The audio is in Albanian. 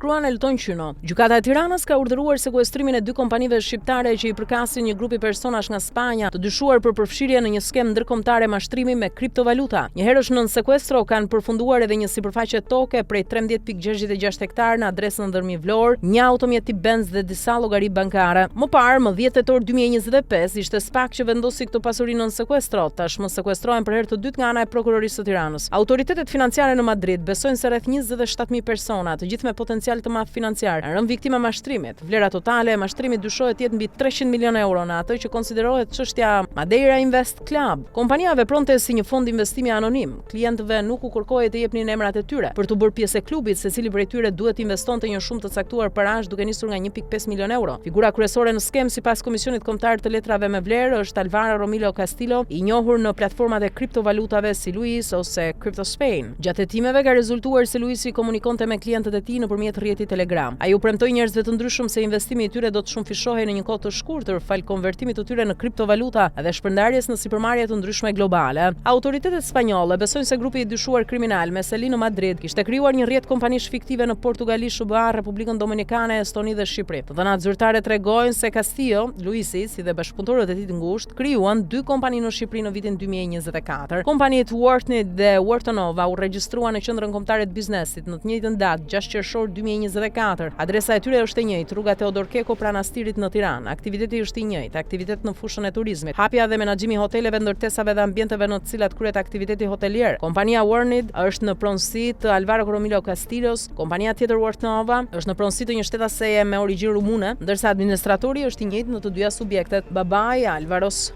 shkruan Elton Qyno. Gjykata e Tiranës ka urdhëruar sekuestrimin e 2 kompanive shqiptare që i përkasin një grupi personash nga Spanja, të dyshuar për përfshirje në një skem ndërkombëtare mashtrimi me kriptovaluta. Një herësh nën sekuestro kanë përfunduar edhe një sipërfaqe toke prej 13.66 hektar në adresën Ndërmi Vlorë, një automjet tip Benz dhe disa llogari bankare. Më parë, më 10 tetor 2025, ishte SPAK që vendosi këtë pasuri nën sekuestro, tashmë sekuestrohen për herë të dytë nga ana e prokurorisë së Tiranës. Autoritetet financiare në Madrid besojnë se rreth 27.000 persona, të gjithë me potencial të madh financiar, janë rënë viktima e mashtrimit. Vlera totale e mashtrimit dyshohet të jetë mbi 300 milionë euro në atë që konsiderohet çështja Madeira Invest Club. Kompania vepronte si një fond investimi anonim. Klientëve nuk u kërkohej të jepnin emrat e tyre. Për të bërë pjesë e klubit, secili prej tyre duhet investonte një shumë të caktuar parash duke nisur nga 1.5 milion euro. Figura kryesore në skem sipas Komisionit Kombëtar të Letrave me Vlerë është Alvaro Romilo Castillo, i njohur në platformat e kriptovalutave si Luis ose Crypto Spain. Gjatë hetimeve ka rezultuar se Luisi komunikonte me klientët e tij nëpërmjet rrjetit Telegram. Ai u premtoi njerëzve të ndryshëm se investimi i tyre do të shumëfishohej në një kohë të shkurtër fal konvertimit të tyre në kriptovaluta dhe shpërndarjes në sipërmarrje të ndryshme globale. Autoritetet spanjolle besojnë se grupi i dyshuar kriminal me seli në Madrid kishte krijuar një rrjet kompanish fiktive në Portugali, SBA, Republikën Dominikane, Estoni dhe Shqipëri. Të dhënat zyrtare tregojnë se Castillo, Luisi, si dhe bashkëpunëtorët e tij të ngushtë, krijuan 2 kompani në Shqipëri në vitin 2024. Kompanitë Worthnit dhe Wortonova u regjistruan në Qendrën Kombëtare të Biznesit në të njëjtën datë, 6 qershor 2024. Adresa e tyre është e njëjtë, rruga Teodor Keko pranë Astirit në Tiranë. Aktiviteti është i njëjtë, aktivitet në fushën e turizmit, hapja dhe menaxhimi i hoteleve, ndërtesave dhe ambienteve në të cilat kryet aktiviteti hotelier. Kompania Worthnit është në pronësi të Alvaro Romilo Castillos, kompania tjetër Wortonova është në pronësi të një shtetaseje me origjinë rumune, ndërsa administratori është i njëjtë në të dyja subjektet. Babai Alvaros